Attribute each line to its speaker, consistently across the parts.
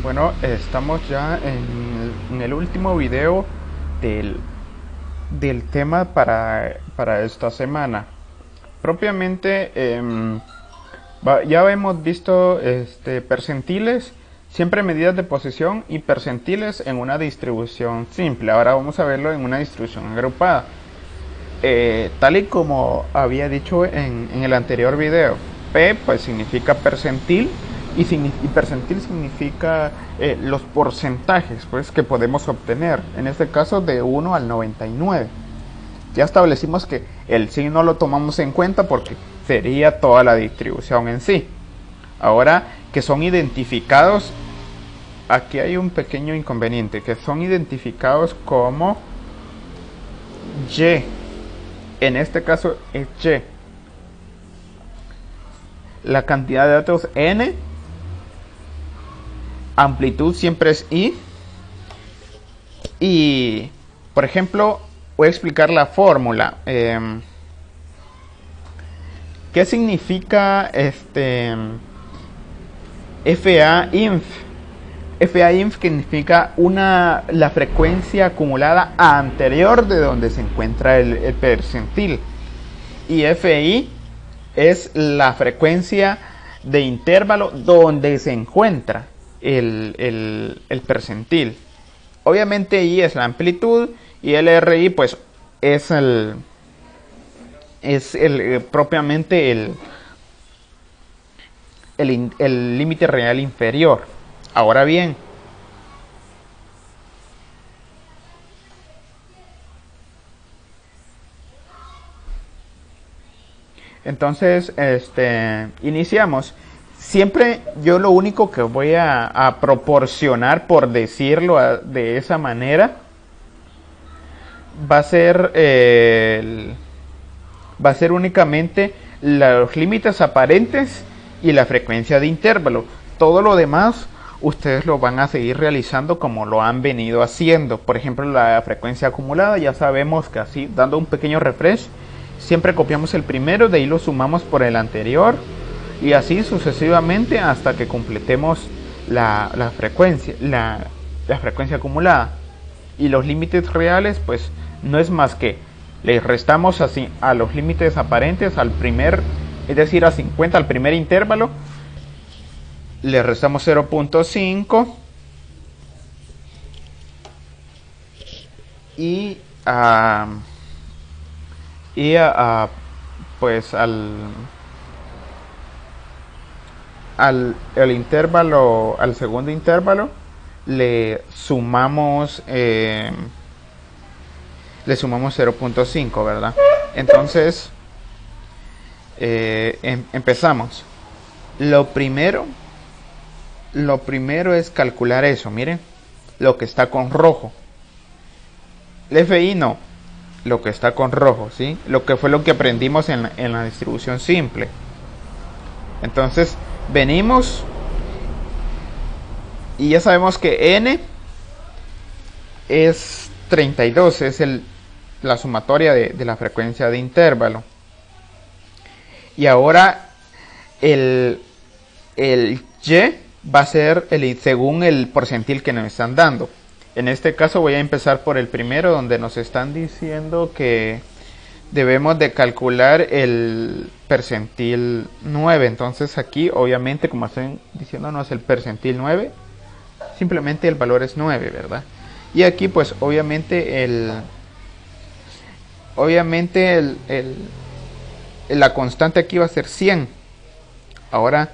Speaker 1: Bueno, estamos ya en el último video del, del tema para esta semana. Propiamente, ya hemos visto percentiles, siempre medidas de posición y percentiles en una distribución simple. Ahora vamos a verlo en una distribución agrupada. Tal y como había dicho en el anterior video, P pues significa percentil y percentil significa los porcentajes pues, que podemos obtener, en este caso de 1 al 99. Ya establecimos que el signo lo tomamos en cuenta porque sería toda la distribución en sí. Ahora que son identificados, aquí hay un pequeño inconveniente, que son identificados como Y. En este caso es Y. La cantidad de datos N, amplitud siempre es I. Y, por ejemplo, voy a explicar la fórmula. ¿Qué significa FA-INF? FA-INF significa la frecuencia acumulada anterior de donde se encuentra el percentil. Y FI es la frecuencia de intervalo donde se encuentra el percentil. Obviamente I es la amplitud y el RI pues es propiamente el límite real inferior. Ahora bien, entonces iniciamos. Siempre yo lo único que voy a proporcionar, por decirlo de esa manera, va a ser únicamente los límites aparentes y la frecuencia de intervalo. Todo lo demás ustedes lo van a seguir realizando como lo han venido haciendo. Por ejemplo, la frecuencia acumulada, ya sabemos que así, dando un pequeño refresh, siempre copiamos el primero, de ahí lo sumamos por el anterior y así sucesivamente hasta que completemos la frecuencia acumulada. Y los límites reales pues no es más que le restamos así a los límites aparentes al primer, es decir, a 50 al primer intervalo, le restamos 0.5 y pues al intervalo, al segundo intervalo, le sumamos 0.5, ¿verdad? Entonces empezamos. Lo primero es calcular eso. Miren, lo que está con rojo. El FI no, lo que está con rojo, ¿sí? Lo que fue lo que aprendimos en la distribución simple. Entonces venimos y ya sabemos que N es 32, es la sumatoria de la frecuencia de intervalo. Y ahora el Y va a ser según el porcentil que nos están dando. En este caso voy a empezar por el primero, donde nos están diciendo que debemos de calcular el percentil 9. Entonces aquí obviamente, como estoy diciendo, no es el percentil 9, simplemente el valor es 9, ¿verdad? Y aquí pues obviamente la constante aquí va a ser 100. Ahora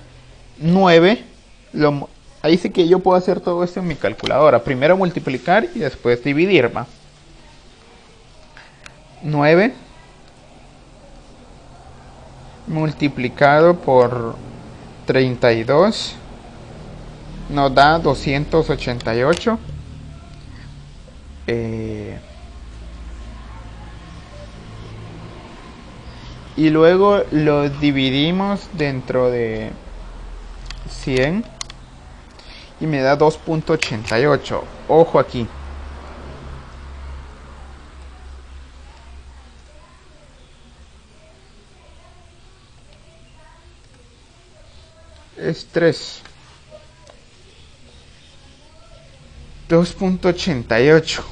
Speaker 1: 9, ahí sí que yo puedo hacer todo esto en mi calculadora. Primero multiplicar y después dividir, ¿va? 9 multiplicado por 32 nos da 288. Y luego lo dividimos dentro de 100 y me da 2.88. Ojo aquí. Es 3. 2.88.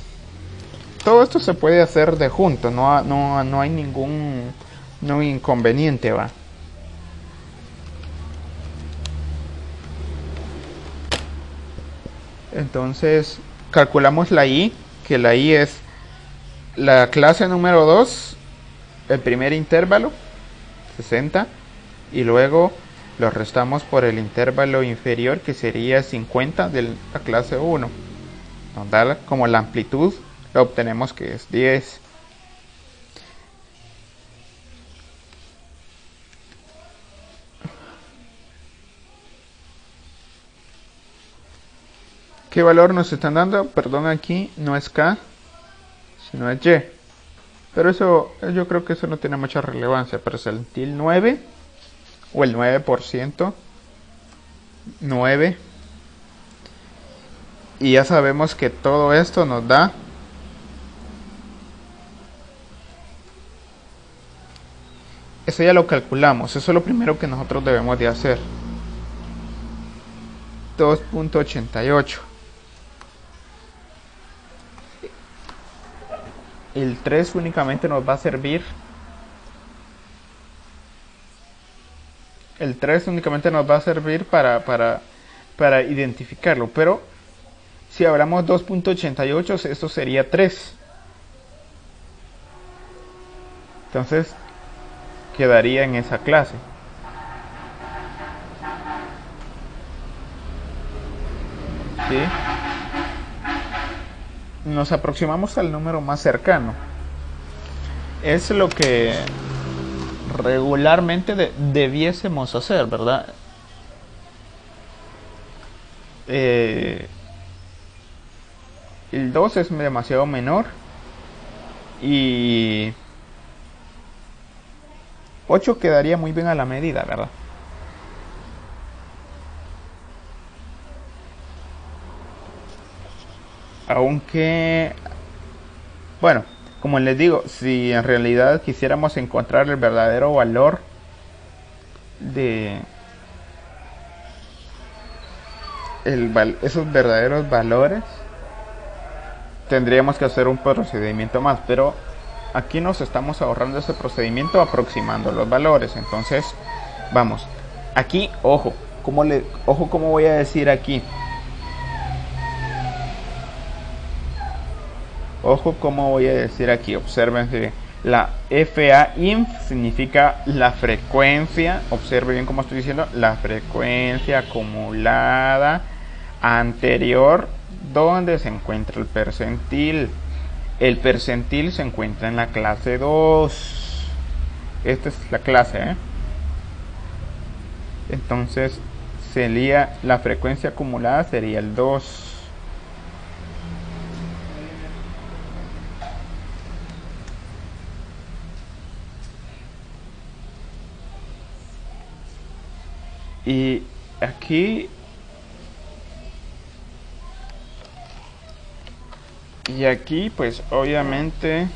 Speaker 1: Todo esto se puede hacer de junto, no hay ningún inconveniente, va. Entonces calculamos la i, que la i es la clase número 2, el primer intervalo, 60, y luego lo restamos por el intervalo inferior, que sería 50 de la clase 1. Nos da como la amplitud, lo obtenemos que es 10. ¿Qué valor nos están dando? Perdón, aquí no es K, sino es Y. Pero eso, yo creo que eso no tiene mucha relevancia. Percentil 9, o el 9%, 9. Y ya sabemos que todo esto nos da eso, ya lo calculamos. Eso es lo primero que nosotros debemos de hacer. 2.88. El 3 únicamente nos va a servir. El 3 únicamente nos va a servir para identificarlo. Pero si hablamos 2.88, esto sería 3. Entonces quedaría en esa clase. ¿Sí? Nos aproximamos al número más cercano. Es lo que regularmente debiésemos hacer, ¿verdad? El 2 es demasiado menor. Y 8 quedaría muy bien a la medida, ¿verdad? Aunque, bueno, como les digo, si en realidad quisiéramos encontrar el verdadero valor de esos verdaderos valores, tendríamos que hacer un procedimiento más, pero aquí nos estamos ahorrando ese procedimiento aproximando los valores. Entonces, vamos, aquí, ojo, ¿cómo voy a decir aquí? Ojo, ¿cómo voy a decir aquí? Observen bien. La FAINF significa la frecuencia. Observe bien cómo estoy diciendo. La frecuencia acumulada anterior donde se encuentra el percentil. El percentil se encuentra en la clase 2. Esta es la clase, ¿eh? Entonces sería la frecuencia acumulada sería el 2. Y aquí pues obviamente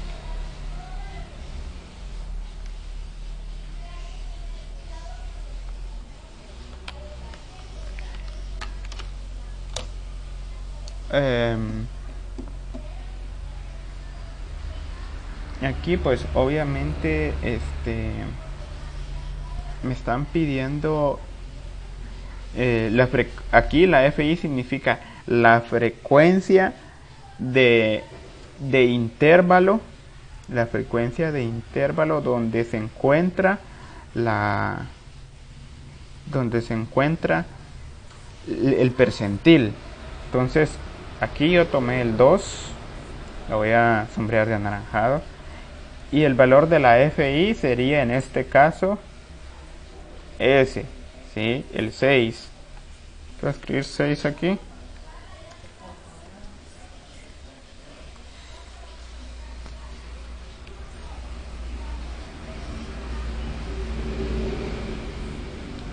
Speaker 1: aquí pues obviamente me están pidiendo aquí la FI significa la frecuencia de intervalo, la frecuencia de intervalo donde se encuentra el percentil. Entonces aquí yo tomé el 2, lo voy a sombrear de anaranjado, y el valor de la FI sería en este caso ese, ¿sí? El 6. Voy a escribir 6 aquí.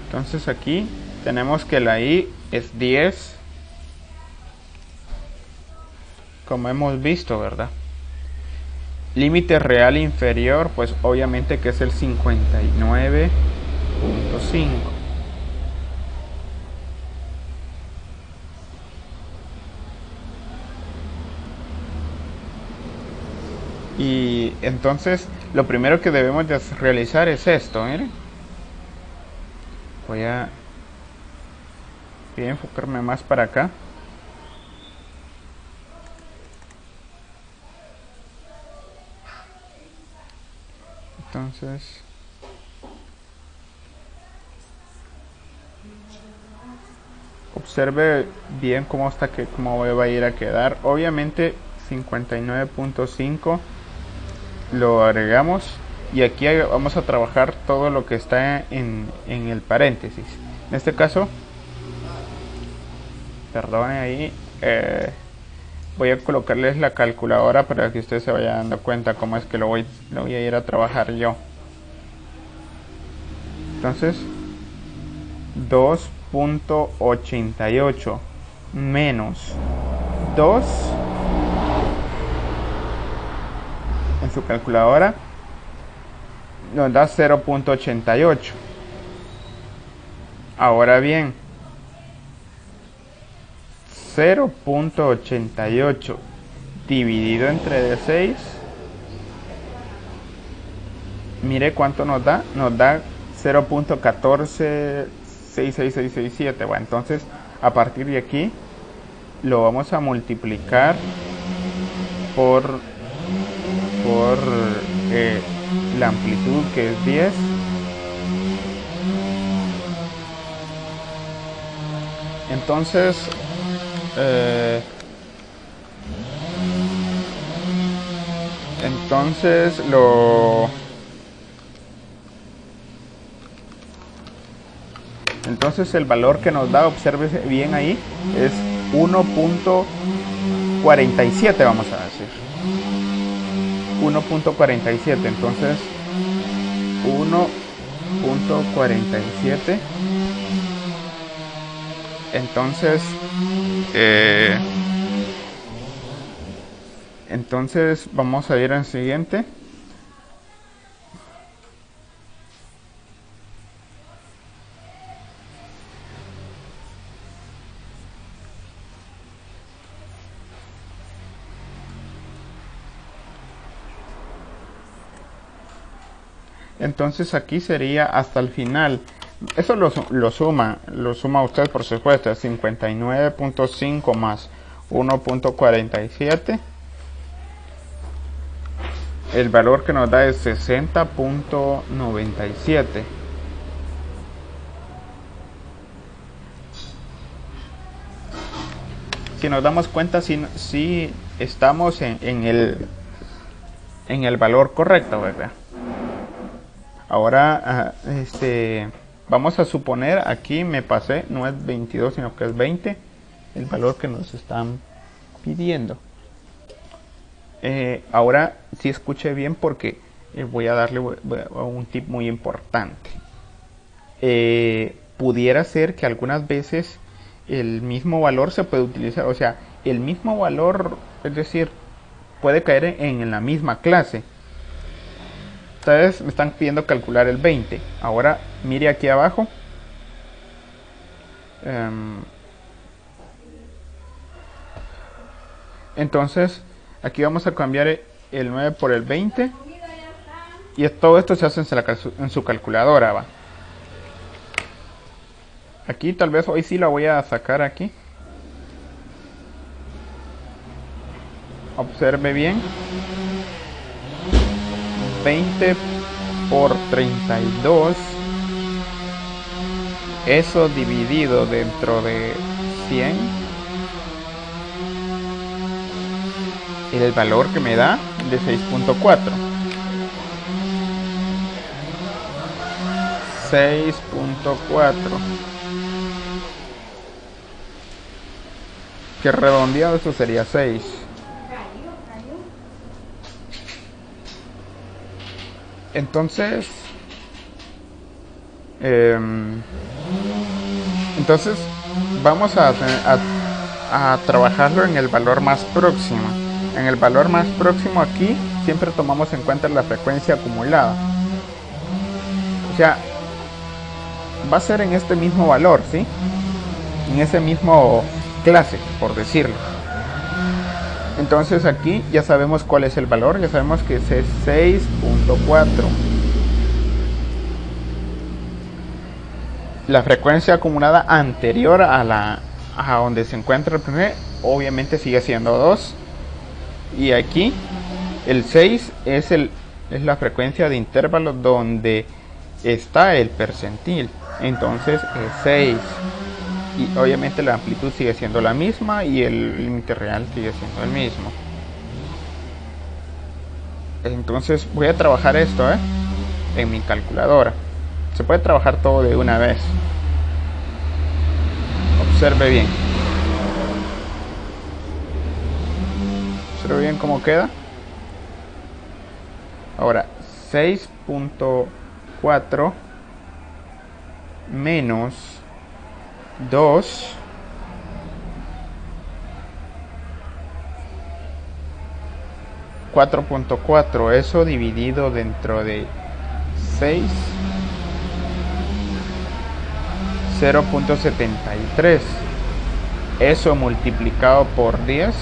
Speaker 1: Entonces aquí tenemos que la I es 10, como hemos visto, ¿verdad? Límite real inferior, pues obviamente que es el 59.5. Y entonces lo primero que debemos de realizar es esto, miren. Voy a enfocarme más para acá. Entonces observe bien cómo va a ir a quedar. Obviamente 59.5 lo agregamos y aquí vamos a trabajar todo lo que está en el paréntesis. En este caso, perdone ahí, voy a colocarles la calculadora para que ustedes se vayan dando cuenta cómo es que lo voy a ir a trabajar yo. Entonces 2.88 menos 2 en su calculadora nos da 0.88. Ahora bien, 0.88 dividido entre 6, mire cuánto nos da 0.1466667. Bueno, entonces a partir de aquí lo vamos a multiplicar por la amplitud, que es 10, entonces entonces el valor que nos da, observe bien ahí, es 1.47, vamos a decir 1.47. entonces 1.47. Entonces vamos a ir al siguiente. Entonces aquí sería hasta el final. Eso lo suma usted por supuesto. 59.5 más 1.47. El valor que nos da es 60.97. Si nos damos cuenta, si estamos en el valor correcto, ¿verdad? Ahora vamos a suponer, aquí me pasé, no es 22 sino que es 20 el valor que nos están pidiendo. Ahora sí escuche bien, porque voy a darle un tip muy importante. Pudiera ser que algunas veces el mismo valor se puede utilizar, o sea, el mismo valor, es decir, puede caer en la misma clase. Ustedes me están pidiendo calcular el 20. Ahora mire aquí abajo. Entonces aquí vamos a cambiar el 9 por el 20. Y todo esto se hace en su calculadora, ¿va? Aquí tal vez hoy sí la voy a sacar aquí. Observe bien. 20 por 32. Eso dividido dentro de 100. El valor que me da de 6.4. 6.4. Que redondeado eso sería 6. Entonces vamos a trabajarlo en el valor más próximo. En el valor más próximo aquí siempre tomamos en cuenta la frecuencia acumulada. O sea, va a ser en este mismo valor, ¿sí? En ese mismo clase, por decirlo. Entonces aquí ya sabemos cuál es el valor, ya sabemos que es 6.4. La frecuencia acumulada anterior a donde se encuentra el primer, obviamente sigue siendo 2. Y aquí el 6 es la frecuencia de intervalo donde está el percentil. Entonces es 6. Y obviamente la amplitud sigue siendo la misma y el límite real sigue siendo el mismo. Entonces voy a trabajar esto en mi calculadora. Se puede trabajar todo de una vez. Observe bien. Observe bien cómo queda. Ahora 6.4 menos 2 4.4, eso dividido dentro de 6, 0.73, eso multiplicado por 10,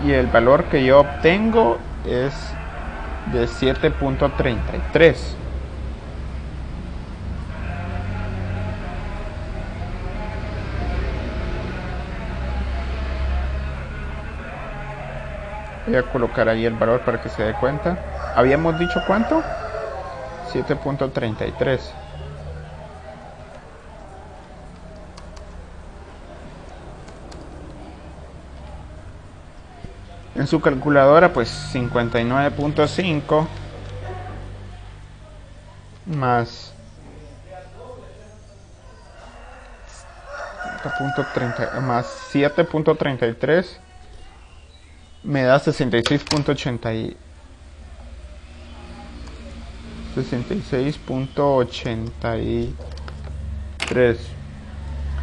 Speaker 1: y el valor que yo obtengo es de 7.33. Voy a colocar ahí el valor para que se dé cuenta. ¿Habíamos dicho cuánto? 7.33. En su calculadora, pues 59.5 más 7.33 me da 66.83.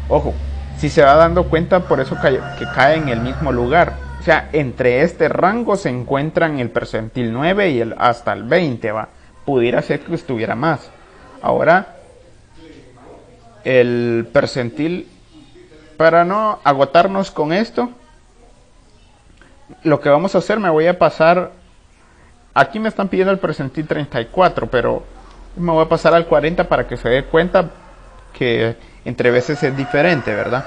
Speaker 1: Ojo, si se va dando cuenta, por eso que cae en el mismo lugar. O sea, entre este rango se encuentran el percentil 9 y hasta el 20, va. Pudiera ser que estuviera más. Ahora, el percentil, para no agotarnos con esto, lo que vamos a hacer, me voy a pasar, aquí me están pidiendo el percentil 34, pero me voy a pasar al 40 para que se dé cuenta que entre veces es diferente, ¿verdad?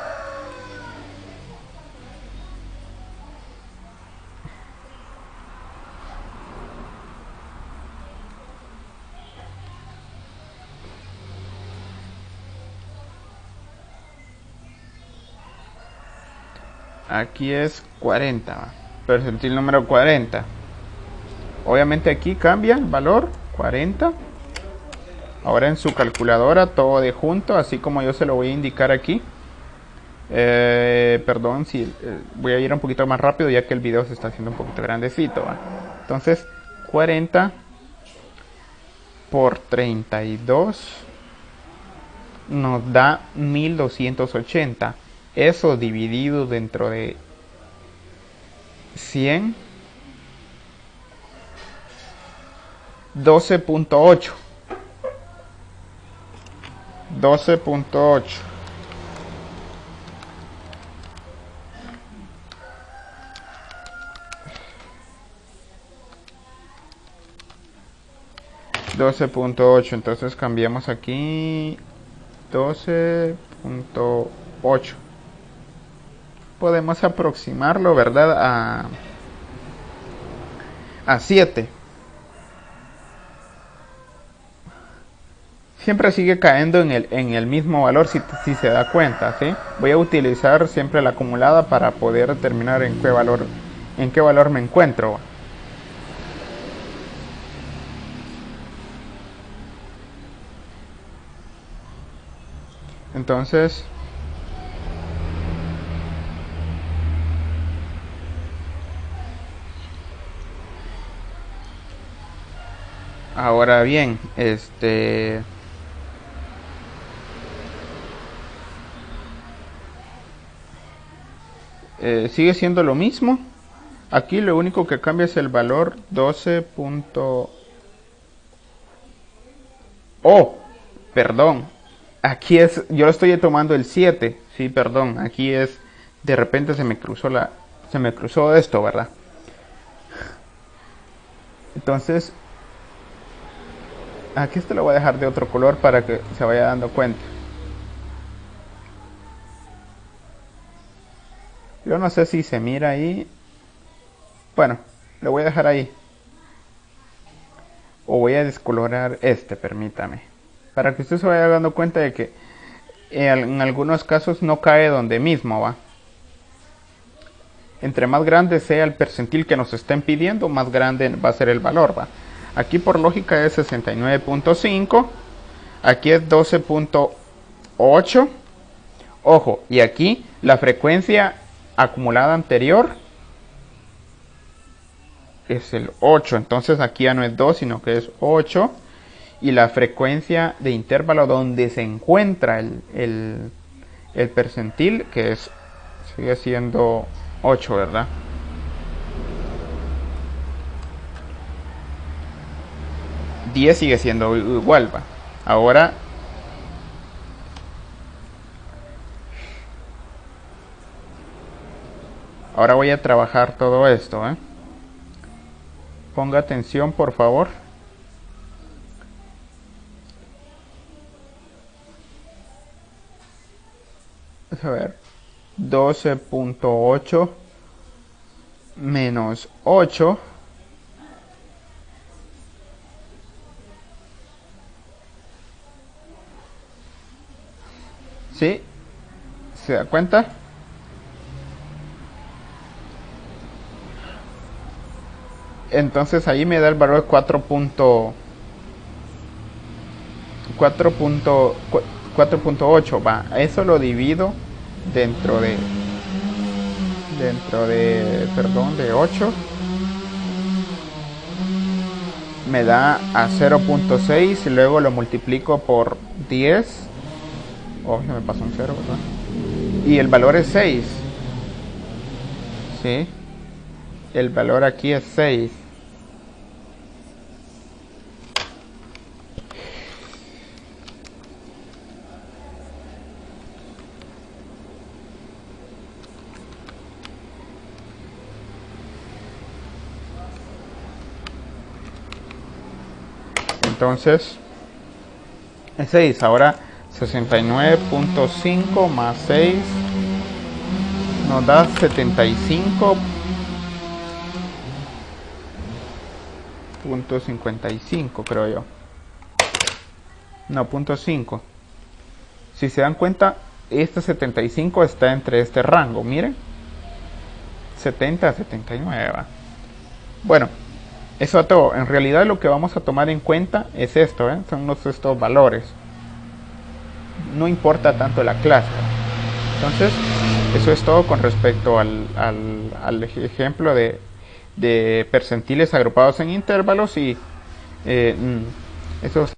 Speaker 1: Aquí es 40, percentil número 40. Obviamente aquí cambia el valor 40. Ahora en su calculadora todo de junto, así como yo se lo voy a indicar aquí. Perdón si voy a ir un poquito más rápido ya que el video se está haciendo un poquito grandecito, ¿va? Entonces 40 por 32 nos da 1280. Eso dividido dentro de 100, 12.8. 12.8. Entonces cambiamos aquí 12.8. Podemos aproximarlo, ¿verdad? A 7. Siempre sigue cayendo en el mismo valor si se da cuenta, ¿sí? Voy a utilizar siempre la acumulada para poder determinar en qué valor me encuentro. Entonces, ahora bien, sigue siendo lo mismo. Aquí lo único que cambia es el valor 12. Oh, perdón. Aquí yo estoy tomando el 7. Sí, perdón. Aquí es de repente se me cruzó esto, ¿verdad? Entonces, aquí esto lo voy a dejar de otro color para que se vaya dando cuenta. Yo no sé si se mira ahí. Bueno, lo voy a dejar ahí. O voy a descolorar este, permítame. Para que usted se vaya dando cuenta de que en algunos casos no cae donde mismo va. Entre más grande sea el percentil que nos estén pidiendo, más grande va a ser el valor, va. Aquí por lógica es 69.5. Aquí es 12.8. Ojo, y aquí la frecuencia acumulada anterior es el 8. Entonces aquí ya no es 2, sino que es 8. Y la frecuencia de intervalo donde se encuentra el percentil, que es, sigue siendo 8, ¿verdad? $10 sigue siendo igual, ¿va? Ahora voy a trabajar todo esto, ¿eh? Ponga atención, por favor. A ver, 12.8 menos 8. ¿Sí? ¿Se da cuenta? Entonces ahí me da el valor 4.8, va. Eso lo divido dentro de perdón, de 8. Me da a 0.6 y luego lo multiplico por 10. Oh, se me pasó un 0, ¿verdad? Y el valor es 6. ¿Sí? El valor aquí es 6. Entonces, es 6. Ahora 69.5 más 6 nos da 75.55, creo yo. No, 0.5. Si se dan cuenta, este 75 está entre este rango, miren. 70 a 79. ¿Va? Bueno, eso es todo. En realidad lo que vamos a tomar en cuenta es esto, ¿eh? Son estos valores. No importa tanto la clase. Entonces, eso es todo con respecto al ejemplo de percentiles agrupados en intervalos y eso es